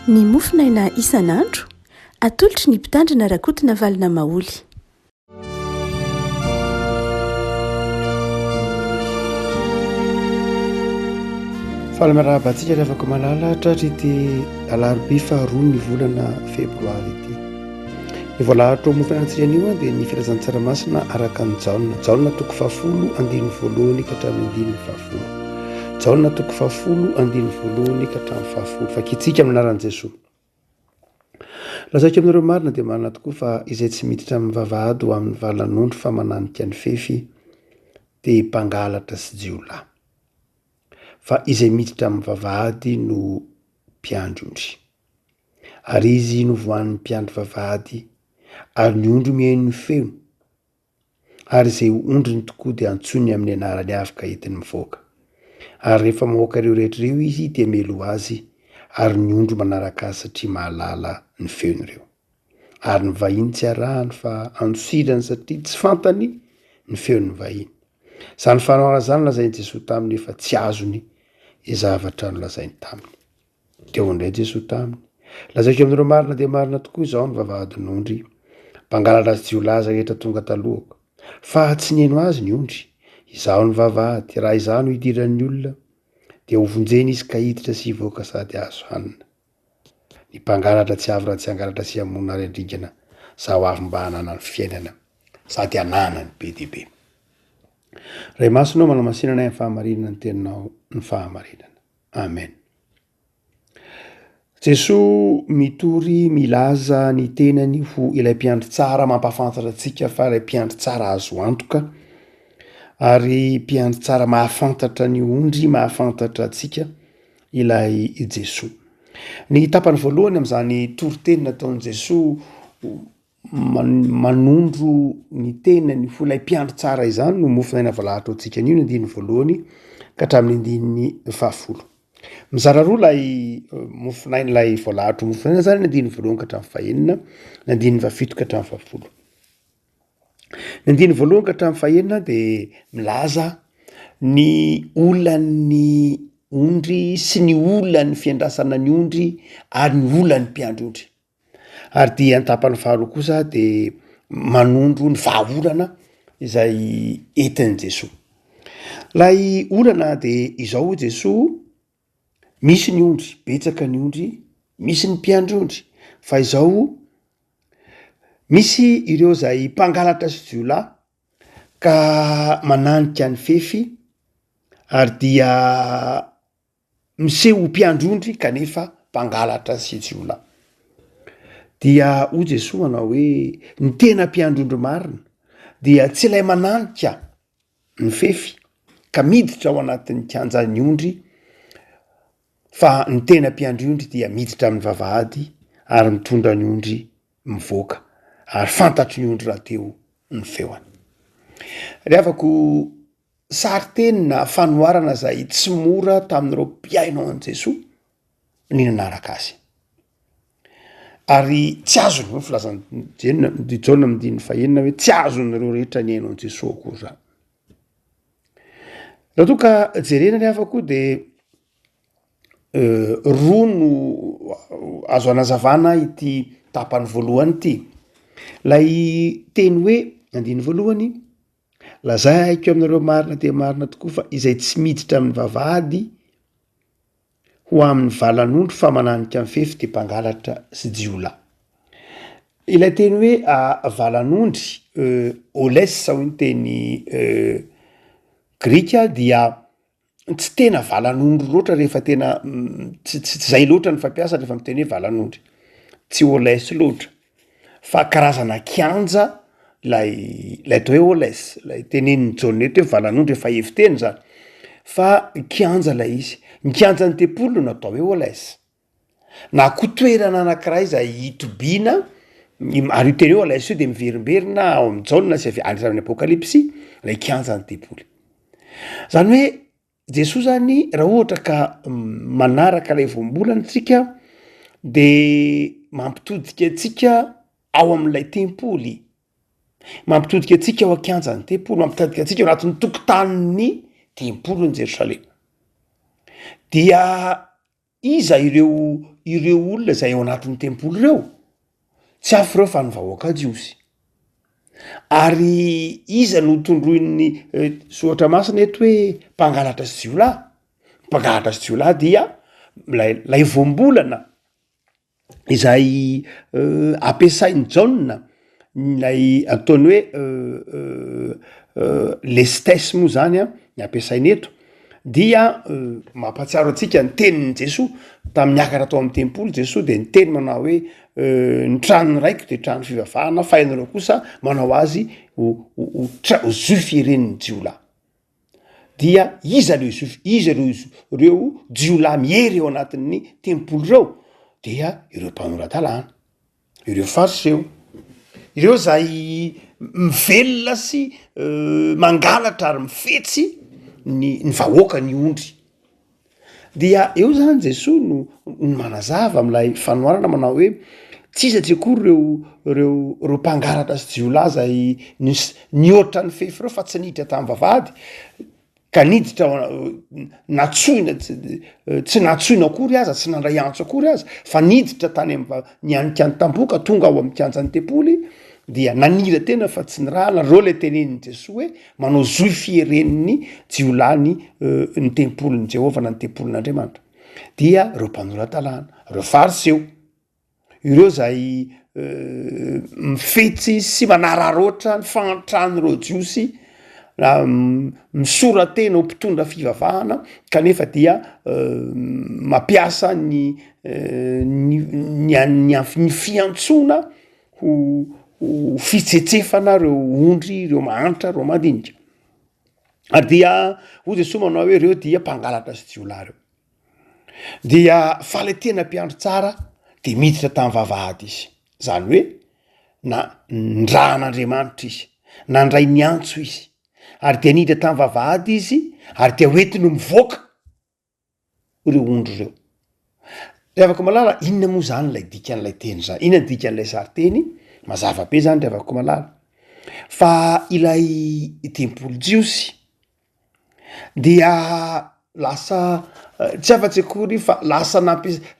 ny mofinaina isan'andro atolotry ny mpitandrina rakotina valina maoly. Fahalamarabantsika rehefa malala tratrity alarobia faharoa ny volana febroary ity. Ny voalahatra mofinainantsika anio dia ny firazan-tsaramasina araka ny jaona toko 10 ka hatramin'ny 10 jaona toko 10 ka hatramin'ny 10 fakitsika amin'ny anaran'i Jesosy. Lazaiko aminareo marina dia marina tokoa fa izay tsy miditra amin'ny vavahady ho amin'ny valan'ondry fa mananika ny fefy dia mpangalatra sy jiolahy. Fa izay miditra amin'ny vavahady no mpiandry-ondry. Ary izy no voan'ny mpiandry vavahady ary ny ondry mihaino ny feo. Ary izay ondriny tokoa dia antsony amin'ny anarany avy ka entiny mivoaka. Ary rehefa mahoaka ireo rehetra ireo izy dia melo azy ary ny ondry manaraka azy satria mahalala ny feon'ireo. Ary ny vahiny tsy arahany fa ansirany satria tsy fantany ny feon'ny vahiny. Izany fanaona izany lazainy Jesosy taminy efa tsy azony izavatra nolazainy taminy. Teo indray Jesosy taminy. Lazaiko amin'ireo marina dia marina tokoa izao ny vavahadin'ondry. Mpangalatra sy jiolahy rehetra tonga talohako. Fa tsy niheno azy ny ondry. Izaho ny vavahady, raha izaho no hidiran'ny olona dia hovonjeny izy ka hiditra sy hivoaka sady azo hanina. Ny mpangalatra tsy avy raha tsy hangalatra sy hamono ary andringana. Zaho avy mba hanana ny fiainana sady hanana ny be dia be. Ray masonao manamasinana ny fahamarinana ny teninao ny fahamarinana. Amen. Jesosy mitory milaza ny tenany ho ilay mpiandry tsara mampafantatra antsika fa ilay mpiandry tsara azo antoka ary mpiandry tsara mahafantatra ny ondry, mahafantatra antsika ilay Jesosy. Ny tapany voalohany amin'izany toriteny nataon'i Jesosy manondro ny tenany ho ilay mpiandry tsara izany no mofinaina voalahatra antsika anio ny andininy voalohany ka hatramin'ny andininy 10. Mizara roa ilay mofinaina ilay voalahatra mofinaina zany ny andininy voalohany ka hatramin'ny 9, ny andininy 7 ka hatramin'ny 10. Ny andininy voalohany ka hatramin'ny 9 dia milaza ny olan'ny ondry sy ny olan'ny fiandrasana ny ondry ary ny olan'ny mpiandry ondry. Ary dia ny tapany faharoa kosa dia manondro ny vahaolana izay entin'i Jesosy. Lay olana dia izao Jesosy, misy ny ondry, betsaka ny ondry, misy ny mpiandry ondry. Fa izao misy ireo izay mpangalatra sy jiolahy ka mananika ny fefy ary dia miseho mpiandry ondry kanefa mpangalatra sy jiolahy. Dia hoy Jesosy manao hoe ny tena mpiandry ondry marina dia tsy ilay mananika ny fefy ka miditra ao anatin'ny kianjan'ny ondry, fa ny tena mpiandry ondry dia miditra amin'ny vavahady ary mitondra ny ondry mivoaka ary fantatry ny ondry raha teo ny feoany. Rehavako sary teny na fanoharana izay tsy mora tamin'ireo mpiaino an'i Jesosy ny nanaraka azy. Ary tsy azony ho filazany Jaona amin'ny andininy 9 hoe tsy azon'ireo rehetra ny aino an'i Jesosy akory zany. Raha toa ka jerena rehavako dia roa no azo anazavana ity tapany voalohany ity. Lay teny hoe andininy voalohany, lazaiko aminareo marina dia marina tokoa fa izay tsy miditra amin'ny vavahady ho amin'ny valan'ondry fa mananika amin'ny fefy dia mpangalatra sy jiolahy. Ilay teny hoe valan'ondry, olesa hoy ny teny Grika dia tsy tena valan'ondry loatra rehefa tena tsy zay loatra ny fampiasa rehefa miteny hoe valan'ondry. Tsy olesa loatra. Fa karazana kianja lay atao hoe olesa, lay tenenin'ny Jaoneto hoe valan'ondry efa heviteny zany. Fa kianja lay izy. Ny kianjan'ny tempolo no atao hoe olesa. Na koa toerana anankiray izay hitobiana ary io teny hoe olesa io dia miverimberina ao amin'ny Jaona sy amin'ny Apokalipsy lay kianjan'ny tempolo. Zany hoe Jesosy zany raha ohatra ka manaraka ilay voambolana antsika dia mampitodika antsika ao amin'ilay tempoly, mampitodika antsika ao an-kianjan'ny tempoly, mampitodika antsika ao anatin'ny tokotanin'ny tempolon'i Jerosalema. Dia iza ireo ireo olona zay eo anatin'ny tempolo reo tsy afo reo fa ny vahoaka jiosy ary iza no tondroin'ny soatra masina eto hoe mpangalatra sy jiolahy mpangalatra sy jiolahy dia lay voambolana izay ampiasainy jauna lay ataony hoe lestes moa zany a ny ampiasainy eto dia mampatsiaro atsika ny teniny Jesoa tam'niakatra tao amin'ny tempolo Jesoa de ny teny manao hoe ny tranony raiko de trano fivavahana fa hainareo kosa manao azy ho zoy fiereniny jiolahy dia iza reo jiolahy miery eo anatin'ny tempolo reo dia ireo mpanoratalàna ireo fariseo ireo zay mivelona sy mangalatra ary mifetsy ny vahoaka ny ondry dia eo zany Jesoa no manazava am'lay fanoarana manao hoe tsisa tsy akory reo mpangalatra sy jiolahy zay nioatra ny fefy reo fa tsy niditra tam'y vavahady ka niditra natsoina tsy natsoina akory aza tsy nandray antso akory aza fa niditra tany nyanika ny tamboka tonga ao amy kianjan'ny tempoly dia nanira tena fa tsy nirahana reo le teneniny Jesoa hoe manao zoy fiereniny jiolany ny tempolin'ny Jehova na ny tempolin'Andriamanitra dia reo mpanoratalàna reo fariseo ireo zay mifetsy sy manararoatra ny fagnatrahany jiosy misoratena ho mpitondra fivavahana kanefa dia mampiasa ny fiantsona ho fitsetsefana reo ondry reo mahantra reo mandinika ary dia ho Jesoa manao hoe reo dia mpangalatra sy jiolahy reo dia fa le tena mpiandry tsara de miditra tam'y vavahady izy zany hoe na ndrahan'Andriamanitra izy nandray ny antso izy ary dia niditra tam'y vavahady izy ary dia hoentiny mivoaka reo ondry reo de avako malala inona moa zany lay dikan'lay teny zany inona ny dikan'lay sariteny mazava be zany de avako malala fa ilay tempolo jiosy dia lasa tsy afa-tsy akory fa lasa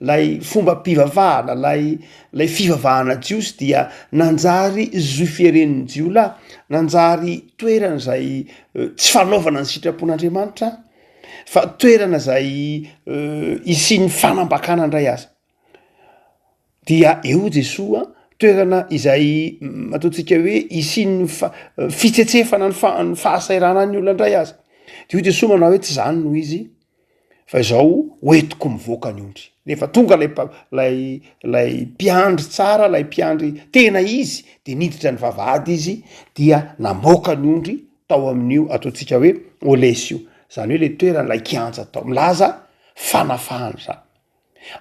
lay fomba mpivavahana lay fivavahana jiosy dia nanjary zoy fiereniny jiolahy nanjary toerana zay tsy fanaovana ny sitrapon'Andriamanitra fa toerana zay isin'ny fanambakana ndray azy dia eo Jesoa toerana izay ataontsika hoe isin'ny fitsetsefana ny fahasairana ny olona ndray azy de io Jesoa manao hoe tsy zany no izy fa izao hoentiko mivoaka ny ondry nefa tonga lay mpiandry tsara lay mpiandry tena izy de niditra ny vavahady izy dia namoaka ny ondry tao amin'io ataontsika hoe olesio zany hoe le toerana lay kianja tao milaza fanafahany zany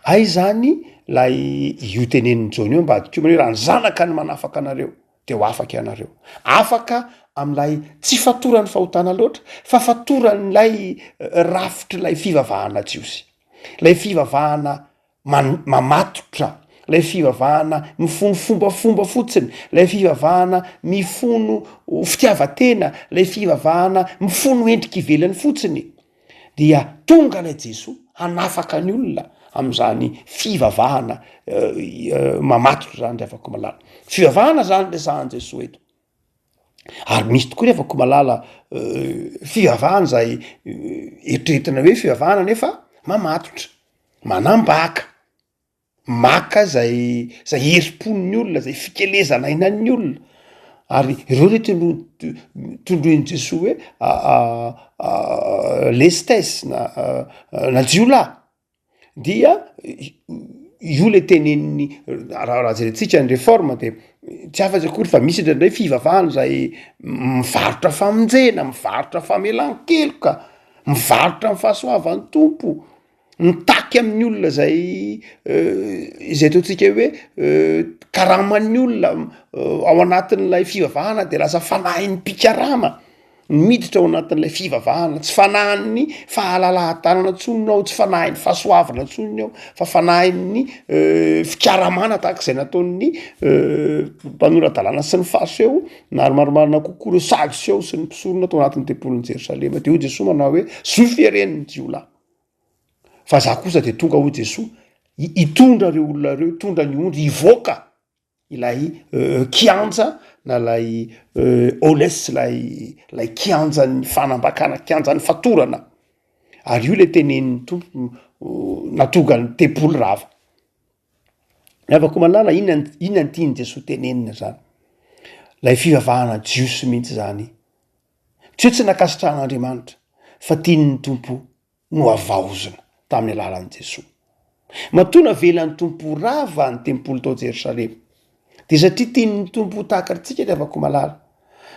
ay zany lay io teneniny Jona io ambadika io hoe raha ny zanaka ny manafaka anareo de ho afaka ianareo afaka am'lay tsy fatorany fahotana loatra fa fatorany lay rafitry lay fivavahana jiosy lay fivavahana mamatotra lay fivavahana mifono fombafomba fotsiny lay fivavahana mifono fitiavatena lay fivavahana mifono endriky ivelany fotsiny dia tonga lay Jesoa hanafaka ny olona am'zany fivavahana mamatotra zany de afako malala fivavahana zany le sahan'i Jesoa eto ary misy tokoa refako malala fivavahana zay eritreretina hoe fivavahana nefa mamatotra manambaka maka zay heripon'ny olona zay fikelezana ainan'ny olona ary ireo le tondroiny Jesoa hoe lestes na jiolahy dia io le teneniny raha jerentsika ny réforme de tsy afa-tsy akory fa misy ndray fivavahana zay mivarotra famonjena mivarotra famelan-keloka mivarotra ny fahasoavan'ny tompo mitaky amin'ny olona zay ataontsika hoe karaman'ny olona ao anatin'lay fivavahana de lasa fanahin'ny mpikarama miditra ao anatin'lay fivavahana tsy fanahin'ny fahalalahatanana tsonina ao tsy fanahin'ny fahasoavana tsoniny ao fa fanahin'ny fikaramana tahak'izay nataon'ny mpanoradalàna sy ny fariseo na ary marimarina kokoa reo sadoseo sy ny mpisorona tao anatin'ny tempolin'ny Jerosalema de io Jesoa manao hoe zoy fiereniny jiolahy fa za kosa de tonga ho Jesoa hitondra reo olona reo, hitondra ny ondry, ivoaka ilay kianja na lay oles lay kianjany fanambakana, kianjany fatorana. Ary io le tenenin'ny tompo natonga ny tempolo rava. Afaka malala inona ny tiany Jesosy tenenina zany, lay fivavahana jiosy mihitsy zany, tsy nakasitrahan'Andriamanitra fa tian'ny tompo no avaozina tamin'ny alalan'i Jesosy. Matona velan'ny tompo rava ny tempolo tao Jerosalema, de satria tian'ny tompo takaritsika de afaka malala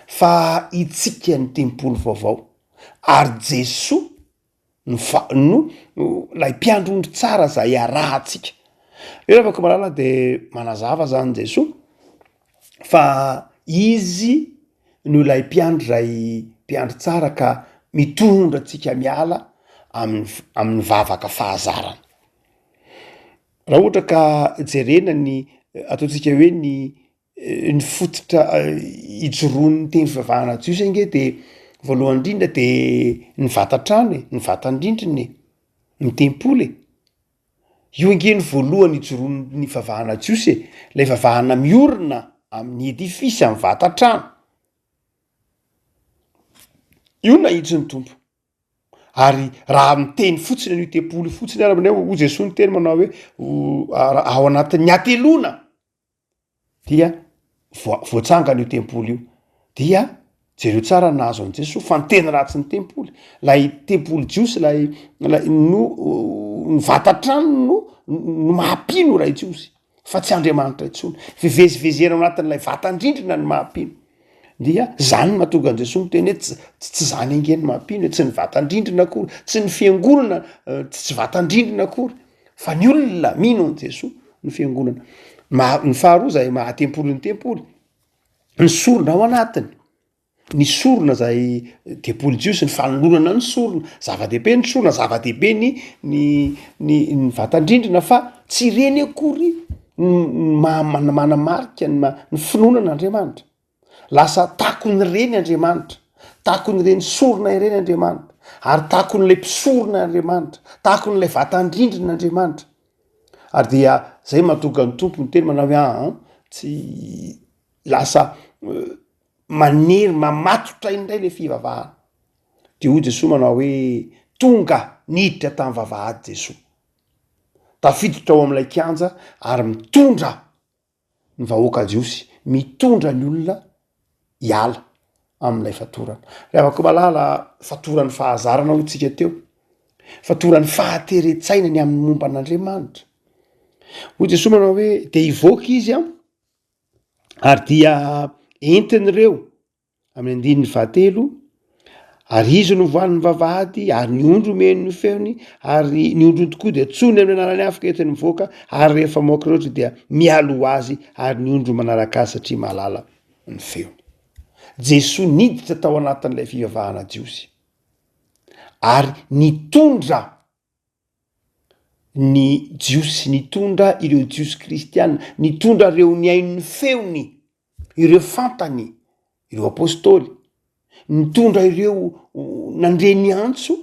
fa itsika ny tempolo vaovao, ary Jesosy no lay mpiandrondro tsara zay arahantsika. Eo afaka malala de manazava zany Jesosy fa izy no lay mpiandro zay mpiandro tsara ka mitondra atsika miala amin'ny vavaka fahazarana. Raha ohatra ka jerena ny ataontsika hoe ny fototra ijoroan'ny teny fivavahana Jiosy ange de voalohany indrindra de ny vatatrano ny vatandrindriny ny tempoly io ange ny voalohany ijoroan'ny fivavahana Jiosy lay fivavahana miorina amin'ny edifisy amin'ny vatatrano. Io nahitsy ny tompo. Ary raha miteny fotsiny an'io tempolo fotsiny ara manao ho Jesosy ny teny manao hoe ao anatin'ny atelona dia voatsanga an'io tempolo io, dia jereo tsara nahazo an' Jesosy fa ny teny ratsy ny tempoly, lay tempolo Jiosy lay ny vatatrano no mahampino ray Jiosy fa tsy Andriamanitra intsony, fivezivezena ao anatin'ilay vatandrindrina ny mahampino. Dia zany mahatonga an' Jesosy miteny hoe tsy zany angeny mahampino, tsy ny vatandrindrina akory, tsy ny fiangonana, tsy vatandrindrina akory, fa ny olona mino an' Jesosy ny fiangonana. Ny faharoa zay mahatempolo ny tempoly, ny sorona ao anatiny, ny sorona zay tempolo Jiosy, ny fanolorana ny sorona, zava-dehibe ny sorona, zava-dehibe ny vatandrindrina, fa tsy reny akory manamarika ny finoanan'Andriamanitra. Lasa takony reny Andriamanitra, takony reny sorona ireny Andriamanitra, ary takon'ilay mpisorona Andriamanitra, takon'ilay vatandrindrin'Andriamanitra. Ary dia zay mahatonga ny tompo ny teny manao hoe tsy lasa manery mamatotra indray le fivavahana. De hoy Jesosy manao hoe tonga niditra tamin'ny vavahady Jesosy, tafiditra ao amin'ilay kianja ary mitondra ny vahoaka Jiosy, mitondra ny olona hiala amin'ilay fatorana. Rehefa malala fatoran'ny fahazarana ho tsika teo, fatoran'ny fahateretsaina amin'ny momba an'Andriamanitra. Hoy Jesosy manao hoe de ivoaka izy ary dia entin'ireo amin'ny 9:10, ary izy no voan'ny vavahady, ary ny ondro omeny ny feony, ary ny ondrony tokoa dia tsony amin'ny anarany afaka entiny mivoaka, ary rehefa moaka rehetra dia mialo azy, ary ny ondro manaraka azy satria mahalala ny feony. Jesosy niditra tao anatin'ilay fivavahana Jiosy ary nitondra ny Jiosy, nitondra ireo Jiosy kristiana, nitondra ireo ny ain'ny feony, ireo fantany, ireo apôstôly, nitondra ireo nandre ny antso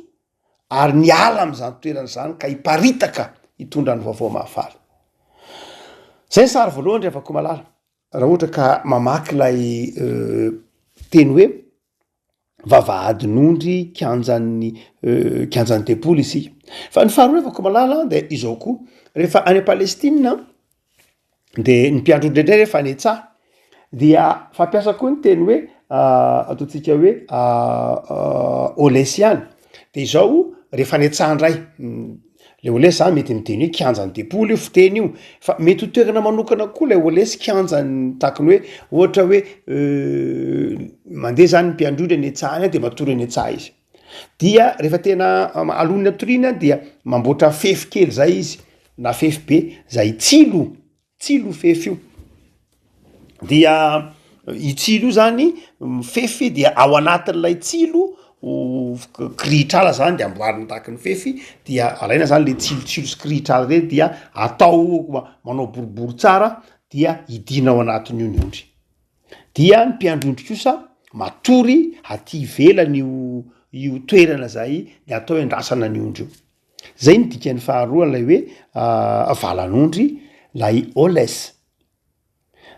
ary niala am'izany toerana zany ka hiparitaka hitondra ny vaovao mahafaly. Zay sary voalohany rehefa malala raha ohatra ka mamaky lay teny hoe vavahadin'ondry kianjan'ny tempolo isika. Fa ny faharoa rehefa malala de izao koa, rehefa any Palestina de ny mpiandrondro indray rehefa anetsaha dia fampiasa koa ny teny hoe ataontsika hoe olesiany. De izao rehefa anetsahandray le olesy zany mety miteny hoe kianjan'ny tempolo io fiteny io, fa mety ho toerana manokana koa lay olesy kianjany takony hoe ohatra hoe mandeha zany mpiandrondro anetsahany de matory anetsaha izy. Dia rehefa tena alon'ny atoriana dia mamboatra fefy kely zay izy na fefy be zay tsilo fefy io. Dia itsilo io zany fefy dia ao anatin'ilay tsilo krihitrala zany de amboarina tahaky ny fefy, dia alaina zany le tsilotsilo sy krihitrala reny dia atao manao boribory tsara, dia idina ao anatin'io ny ondry. Dia ny mpiandrondro kosa matory aty ivelany io toerana zay de atao endrasana ny ondry io. zay ny dikany faharoa lay hoe valan'ondry lay oles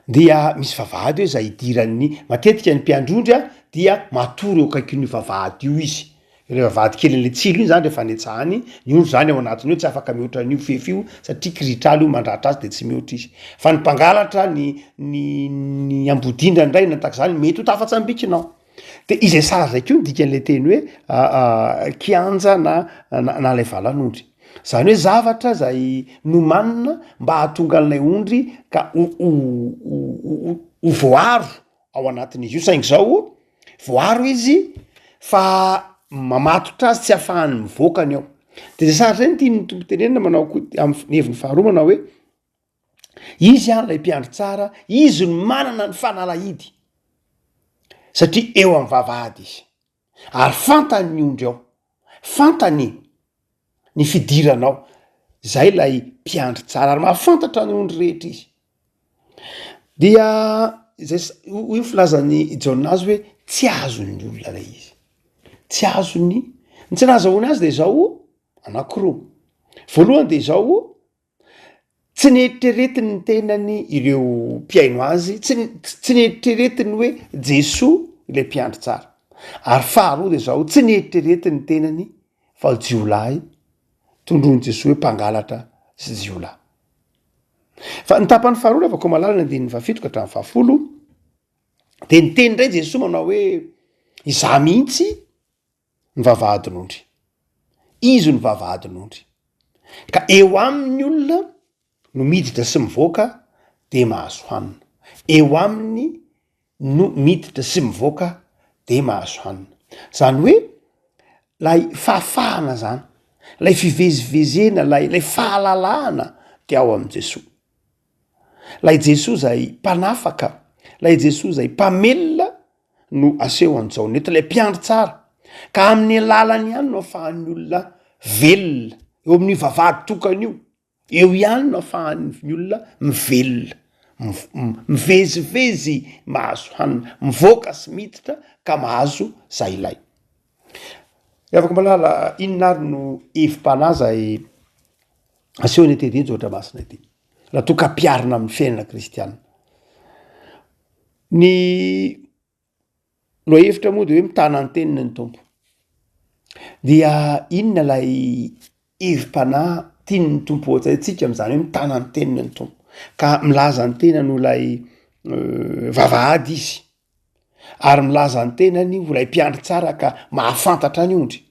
dia misy vavahady hoe zay idiran'ny matetika ny mpiandrondry a dia matory eo akaikin'io vavahady io izy le vavahady kely an'le tsilo iny zany rehefa netsahany ny ondry zany ao anatiny io tsy afaka mihoatra an'io fefy io satria kiritrala io mandratra azy de tsy mihoatra izy fa ny mpangalatra ny ambodindra ndray na tahaka zany mety ho tafatsy ambikinao de izay sara zay keo ny dikan'le teny hoe kianja na lay valan'ondry zany hoe zavatra zay nomanina mba hahatonga an'lay ondry ka ho voaro ao anatin'izy io saingy zao voaro izy fa mamatotra azy tsy ahafahany mivoakany ao de zay sara zay ny tiany tompo tenenina manao amin'ny heviny faharoa manao hoe izy a lay mpiandry tsara izy no manana ny fanalahidy satria eo amin'ny vavahady izy ary fantany ny ondry ao fantany ny fidiranao zay lay mpiandry tsara ary mahafantatra ny ondry rehetra izy dia zay io filazany Jaona azy hoe tsy azony olona lay izy tsy azony ny tsy nahazahoany azy de zao anankiroa voalohany de zao tsy neritreretiny ny tenany ireo mpiaino azy tsy neritreretiny hoe Jesoa ilay mpiandry tsara ary faharoa de zao tsy neritreretiny ny tenany fa jiolahy tondrony Jesoa hoe mpangalatra sy jiolahy fa ny tapany faharoa afaka malala ny 15 ka hatramin'ny 10 de ny teny ndray Jesoa manao hoe iza mihitsy ny vavahadin'ondry izy ny vavahadin'ondry ka eo amin'ny olona no miditra sy mivoaka de mahazo hanina eo aminy no miditra sy mivoaka de mahazo hanina zany hoe lay fahafahana zany lay fivezivezena lay fahalalahana de ao amin'i Jesoa lay Jesoa zay mpanafaka lay Jesoa zay mpamelona no aseho an'izao neto lay mpiandry tsara ka amin'ny lalany ihany no ahafahan'ny olona velona eo amin'ny vavahady tokany io eo ihany no ahafahan'ny olona mivelona mivezivezy mahazo hanina mivoaka sy miditra ka mahazo zay ilay afaka malala inona ary no evim-panahy zay asehony etedy ohatra masina ety raha toa ka mpiarina amin'ny fiainana kristianina ny lohevitra moa de hoe mitana ny tenina ny tompo dia inona lay evim-panahy tiany tompo ohatsaitsika am'izany hoe mitana ny tenina ny tompo ka milaza ny tenany ho lay vavahady izy ary milaza ny tenany ho lay mpiandry tsara ka mahafantatra ny ondry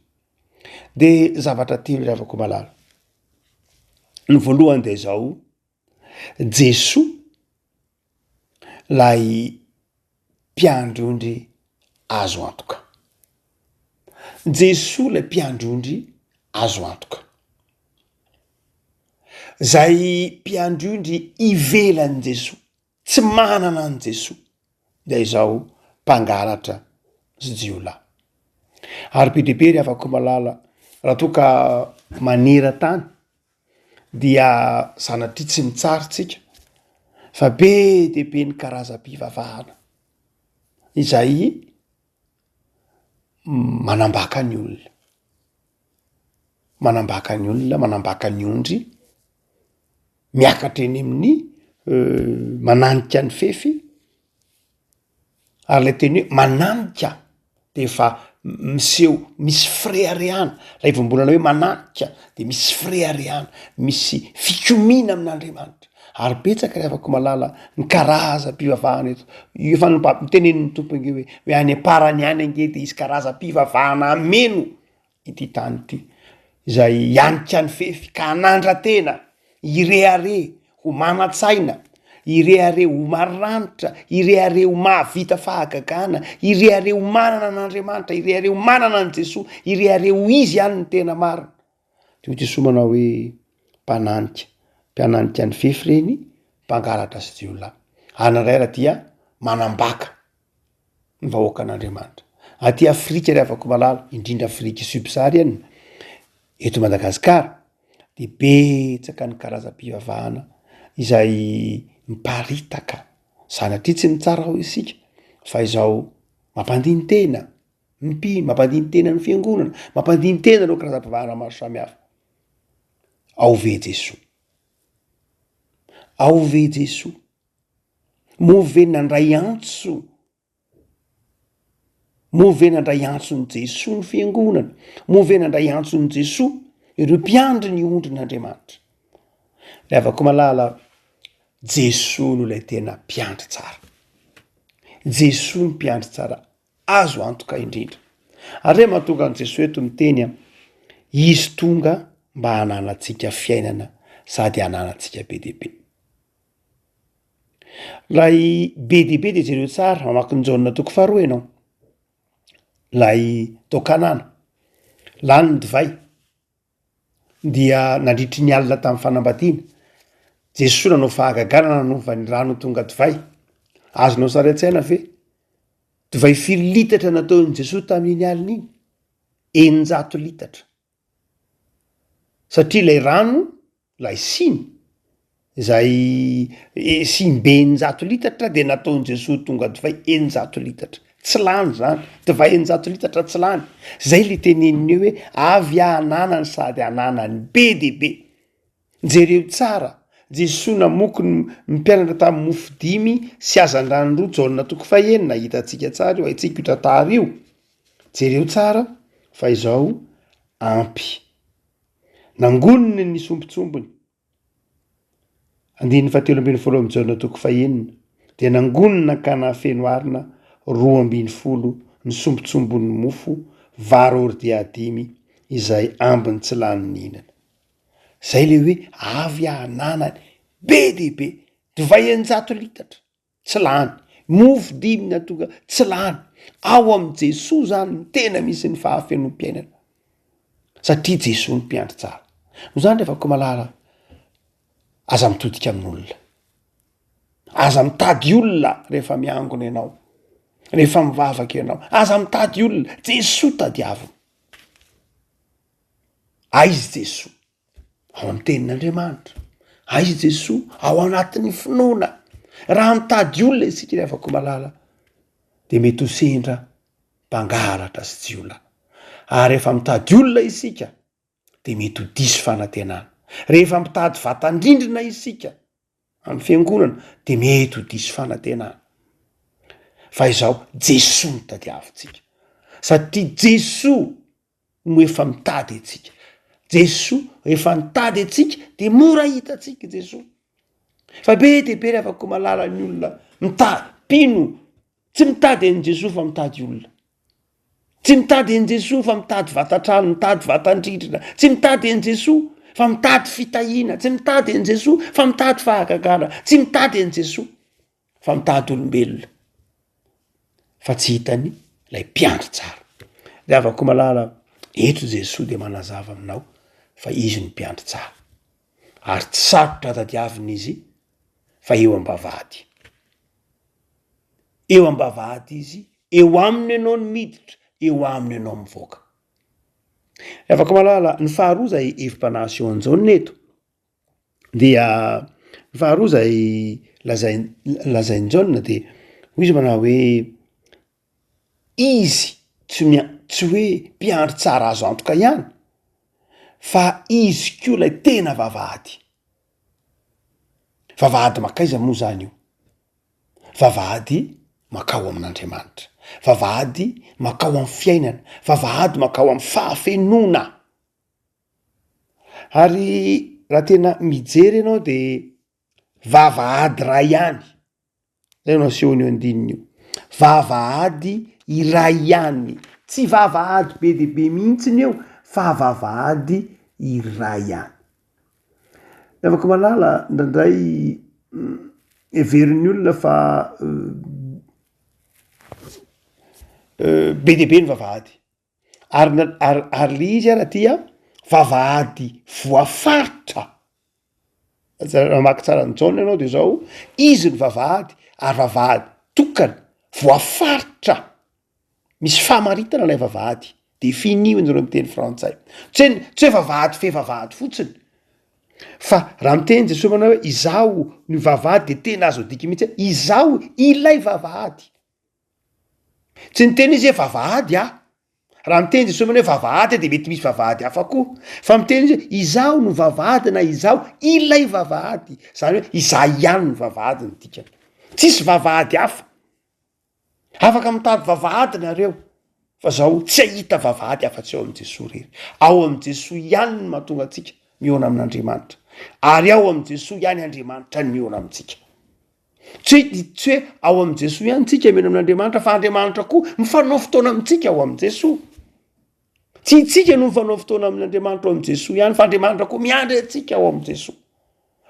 de zavatra telo ry avako malala ny voalohany de zao Jesoa lay mpiandry ondry azo antoka Jesoa lay mpiandry ondry azo antoka zay mpiandry ondry ivelan'ny Jesoa tsy manana an' Jesoa de zao mpangalatra sy jiolahy ary be deabe ry afaka malala raha toa ka manera-tany dia sanatria tsy mitsarytsika fa be deabe ny karazam-pivavahana izay manambaka ny olona manambaka ny ondry miakatra eny amin'ny mananika ny fefy ary lay teny hoe mananika de efa miseho misy fireharehana lay vombolana hoe mananika de misy fireharehana misy fikomina amin'Andriamanitra ary betsaka ry afaka malala ny karazam-pivavahana eto efa mitenen'ny tompony hoe any aparany any ange de isy karazam-pivavahana ameno ity tany ity izay ianika ny fefy ka hanandra-tena irehare ho mana-tsaina irehare ho maranitra irehare ho mahavita fahagagana irehare ho manana an'Andriamanitra irehare ho manana an' Jesoa irehare ho izy ihany ny tena marina de ho Jesoa manao hoe mpiananika ny fefy reny mpangalatra sy jiolahy anandray raha dia manambaka ny vahoaka an'Andriamanitra aty Afrika ry afaka malala indrindra Afrika subsaharienne any eto Madagasikara de betsaka ny karazam-pivavahana izay miparitaka sanatria tsy ny tsara ho isika fa izao mampandiny tena mampandiny tena ny fiangonana mampandiny tena reo karazam-pivavahana maro samihafa ao ve Jesoa, ao ve Jesoa, mo ve nandray antso, mo ve nandray antsony Jesoa ny fiangonana, mo ve nandray antsony Jesoa ireo mpiandry ny ondrin'Andriamanitra. Le avako malala Jesoa no lay tena mpiandry tsara, Jesoa ny mpiandry tsara azo antoka indrindra. Ary re mahatonga an' Jesoa eto miteny a, izy tonga mba hananatsika fiainana sady hananatsika be dehibe. Lay be dehibe de jereo tsara mamaky ny Jaona toko faharoa ianao, lay tao Kanana, lany ny divay dia nandritry ny alina tamin'ny fanambadiana. Jesoa nanao fahagagana nanova ny rano tonga divay. Azonao sary an-tsaina ve divay 4 litatra nataon'i Jesoa tamin'iny alina iny, 900 litatra, satria lay rano lay siny izay simbe 900 litatra de nataon'i Jesoa tonga divay 900 litatra, tsy lany zany, divay 900 litatra tsy lany. Zay le teneniny eo hoe avy hananany sady hananany be dehibe. Jereo tsara Jesoa namoky ny mpianatra tamin'ny mofo 5 sy azan-drano 2 Jaona toko 9 hitantsika tsara io, haitsika io tantara io. Jereo tsara fa izao ampy nangoniny ny sombitsombony. 7:1 Jaona toko 9 dia nangonina kana feno arina 2:20 ny sombitsombon'ny mofo vary ordia 5 izay ambiny tsy lany nihinana. Zay le hoe avy hananany be dehibe, divay 900 litatra tsy lany, mofo 5 natonga tsy lany. Ao am' Jesoa zany ny tena misy ny fahafenom-piainana, satria Jesoa ny mpiandry tsara. No zany refako malala, aza mitodika amin'olona, aza mitady olona rehefa miangona ianao, rehefa mivavaka ianao, aza mitady olona. Jesoa tadiavina. Aizy Jesoa ao amin'ny tenin'Andriamanitra, aizy Jesoa ao anatin'ny finoana. Raha mitady olona isika refako malala de mety ho sendra mpangalatra sy jiolahy. Ary rehefa mitady olona isika de mety ho diso fanantenana. Rehefa mitady vatandrindrina isika amin'ny fiangonana de mety ho diso fanantenana. Fa izao Jesoa no tadiavintsika, satria Jesoa no efa mitady antsika. Jesoa efa nitady antsika de mora hitatsika Jesoa. Fa be dehibe refako malala ny olona mitady pino, tsy mitady an' Jesoa fa mitady olona, tsy mitady an' Jesoa fa mitady vatatrano, mitady vatandrindrina, tsy mitady an' Jesoa fa mitady fitahiana, tsy mitady an' Jesoa fa mitady fahagagana, tsy mitady an' Jesoa fa mitady olombelona, fa tsy hitany lay mpiandry tsara. Le avako malala eto Jesoa de manazava aminao fa izy ny mpiandry tsara, ary tsy sarotra tadiavina izy fa eo am-bavahady. Eo am-bavahady izy, eo aminy ianao ny miditra, eo aminy ianao mivoaka. Afaka malala ny faharoa zay evim-panahasy eo an-jaonina eto dia ny faharoa zay lazainy Jaona de hoy izy manao hoe izy tsy hoe mpiandry tsara azo antoka ihany, fa izy koa lay tena vavahady. Vavahady makaiza moa zany io? Vavahady makao amin'Andriamanitra, vavahady makao amin'ny fiainana, vavahady makao amin'ny fahafenona. Ary raha tena mijery ianao de vavahady ray ihany, zay no asehony eo andininy io, vavahady iray ihany, tsy vavahady be dehibe mihitsiny eo fa vavahady iray ihany. Afaka malala ndraindray everiny olona fa be dehibe ny vavahady, ary le izy ara tia vavahady voafaritra. Mamaky tsara ny Jaona ianao de zao izy ny vavahady, ary vavahady tokana voafaritra, misy fahamaritana lay vavahady, de finio indreo miteny frantsay, tsy hoe vavahady fe vavahady fotsiny, fa raha miteny Jesosy manao hoe izao ny vavahady de tena azo diky mihitsy, izao ilay vavahady. Tsy niteny izy hoe vavahady raha miteny jesosy many hoe vavahady de mety misy vavahady hafa koa fa miteny izy hoe izaho no vavahady na izaho ilay vavahady zany hoe izah ihany no vavahady ny dikany tsisy vavahady hafa afaka mitady vavahady nareo fa zaho tsy ahita vavahady afa-tsy ao am' jesosy rery ao am' jesosy ihany no mahatonga atsika miona amin'andriamanitra ary ao am' jesosy ihany andriamanitra ny miona amitsika tsy hoe ao am' jesosy ihany tsika miona amin'andriamanitra fa andriamanitra koa mifanao fotoana amitsika ao am' jesosy tsy itsika no mifanao fotoana amin'andriamanitra ao am' jesosy ihany fa andriamanitra koa miandry atsika ao am' jesosy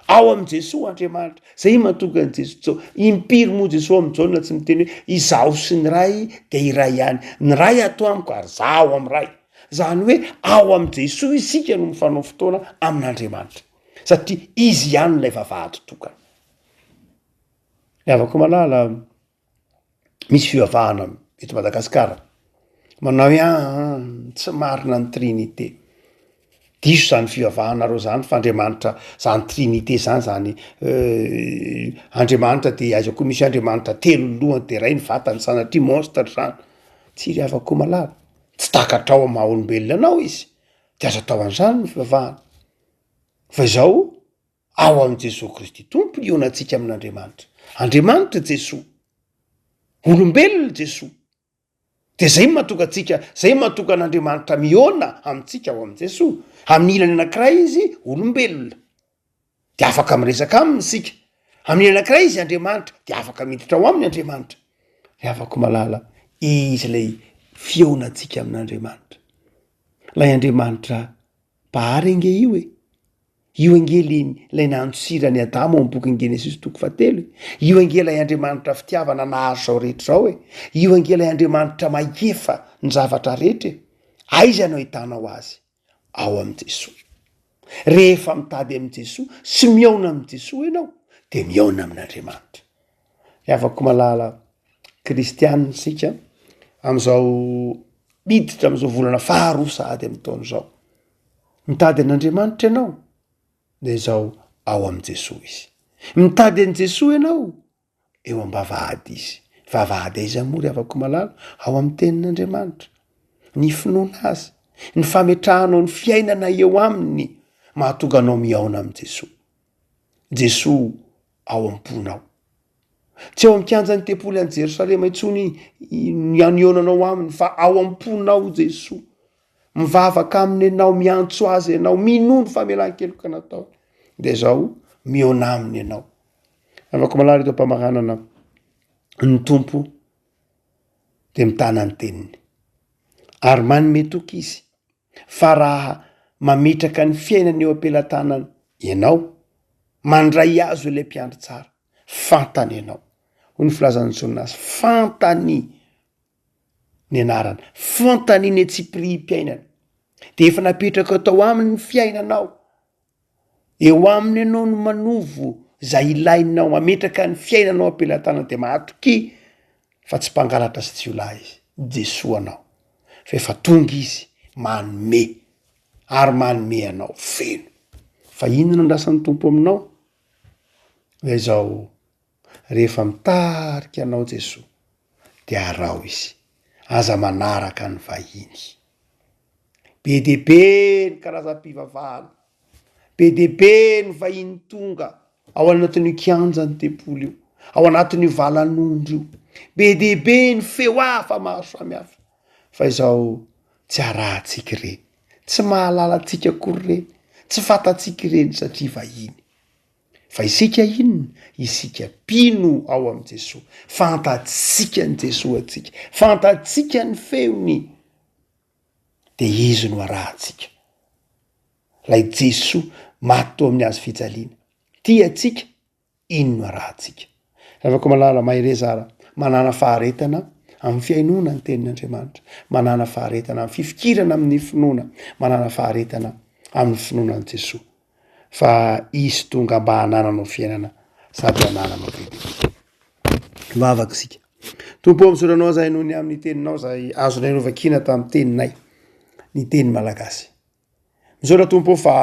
ao am' jesosy andriamanitra zay mahatonga an' jesosy zao impiry moa jesosy am' jaona tsy miteny hoe izaho sy ny ray de iray ihany ny ray ato amiko ary zaho am' ray zany hoe ao am' jesosy isika no mifanao fotoana amin'andriamanitra satria izy ihany lay vavahady tokana avako malala misy fivavahana eto Madagasikara manao hoe tsy marina ny trinité diso zany fivavahanareo zany fa andriamanitra zany trinité zany andriamanitra de aiza koa misy andriamanitra telo lohany de ray ny vatany sanatria monstre zany tsy ry avako malala tsy takatrao am' maha olombelona anao izy de aza atao an'izany ny fivavahana fa izao ao am' Jesosy Kristy tompo iona atsika amin'andriamanitra andriamanitra Jesosy olombelona Jesosy de zay mahatonga atsika zay mahatonga an'andriamanitra miona amitsika ao am' Jesosy amin'ny ilany anankiray izy olombelona de afaka miresaka aminy sika amin'ny ilany anankiray izy andriamanitra de afaka miditra ao aminy andriamanitra de afako malala izy lay fiona atsika amin'andriamanitra lay andriamanitra bahary ange io ange lay nahantsirany Adamo am' boky Genesis 3 io ange lay andriamanitra fitiavana nahazo zao rehetra zao io ange lay andriamanitra maikefa ny zavatra rehetra aiza anao hitanao azy ao am' Jesosy rehefa mitady am' Jesosy sy miaona am' Jesosy ianao de miaona amin'andriamanitra afako malala kristianina sika am'izao miditra am'izao volana faharoa sahady am' taona zao mitady an'andriamanitra ianao de zao ao am' Jesosy izy mitady an' Jesosy ianao eo am-bavahady izy vavahady aiza mory afako malala ao am' tenin'andriamanitra ny finoana azy ny fametrahanao ny fiainana eo aminy mahatonga anao miaona am' Jesosy Jesosy ao am-ponao tsy ao am-kianjan'ny tempoly any Jerosalema itsony ny anionanao aminy fa ao am-ponao Jesosy mivavaka aminy ianao miantso azy ianao minono famelan-keloka natao de zao miona aminy ianao afako malala eto ampamaranana ny tompo de mitana ny teniny ary manome toky izy fa raha mametraka ny fiainana eo am-pelantanana ianao mandray azo ilay mpiandry tsara fantany ianao ho ny filazan'ny Jonas fantany ny anarana fantany ny tsiprim-piainana de efa napetraka tao aminy ny fiainanao eo aminy ianao no manovo zay ilainao mametraka ny fiainanao am-pelantanana de mahatoky fa tsy mpangalatra sy tsy olahy izy Jesosy anao fa efa tonga izy manome ary manome anao feno fa inona andrasan'ny tompo aminao de zao rehefa mitarika anao Jesosy de arao izy aza manaraka ny vahiny be de be ny karazam-pivavahana be de be ny vahiny tonga ao anatin'io kianja ny tempoly io ao anatin'io valan'ondro io be de be ny feo hafa maro samihafa fa izao tsy arahantsika reny tsy mahalala atsika akory reny tsy fantatsika reny satria vahiny fa isika inona isika pino ao am' Jesosy fantatsika ny Jesosy atsika fantatsika ny feony de izy no arahantsika lay Jesosy maty tao amin'ny hazo fijaliana tia atsika ino no arahantsika afaka malala mahire zara manana faharetana amin'ny fiainona ny tenin'andriamanitra manana faharetana amin'ny fifikirana amin'ny finoana manana faharetana amin'ny finoana ny Jesosy fa izy tonga mba hanananao fiainana sady hanananao bebe vavaka sika tompo am'soranao zay nohony amin'ny teninao zay azonay novakina tamin'ny teninay ny teny malagasy misaora tompo fa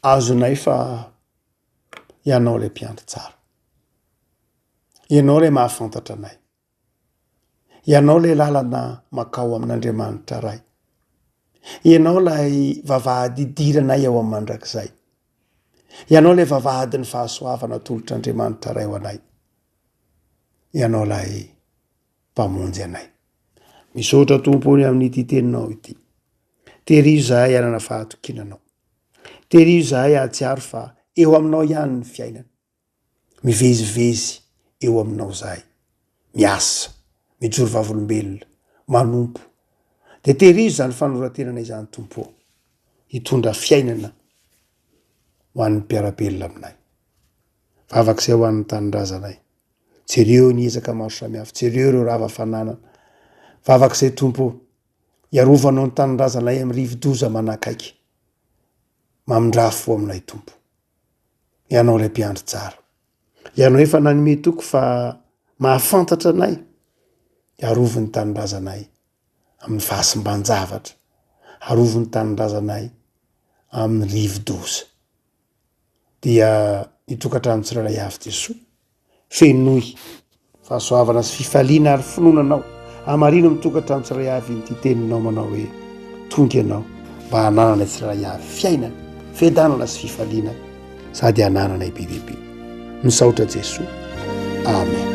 azonay fa ianao lay mpiandry tsara ianao lay mahafantatra anay ianao lay lalana makao amin'Andriamanitra ray. Ianao lay vavahady idiranay ao amin'ny mandrakizay. Ianao lay vavahady ny fahasoavana tolotr'Andriamanitra ray ho anay. Ianao lay mpamonjy anay. Misaotra tompony amin'ity teninao ity. Terizo zahay hanana fahatokinanao. Terizo zahay ahatsiaro fa eo aminao ihany ny fiainana. Mivezivezy eo aminao zahay. Miasa, mijoro vavolombelona, manompo. De terizo zany fanoratenana izany tompo. Hitondra fiainana ho an'ny mpiarabelona aminay. Vavakizay ho an'ny tanindrazanay. Jereo ny ezaka maro samihafa, jereo ireo rava fananana. Vavakizay tompo, iarovanao ny tanindrazanay amin'ny rivo-doza manakaiky. Mamindrafo aminay tompo. Ianao lay mpiandry tsara. Ianao efa nanome toko fa mahafantatra anay. Iarovo ny tanindrazanay amin'ny fahasimban-javatra. Arovo ny tanindrazanay amin'ny rivo-doza. Dia nitokatrano tsirairay avy Jesosy. Fenoy fahasoavana sy fifaliana ary finonanao. Amarino mitokatrano tsirairay avy ny teninao manao hoe tonga ianao mba hananana tsirairay avy fiainana, fiadanana sy fifaliana sady hananana bebe. Misaotra Jesosy. Amen.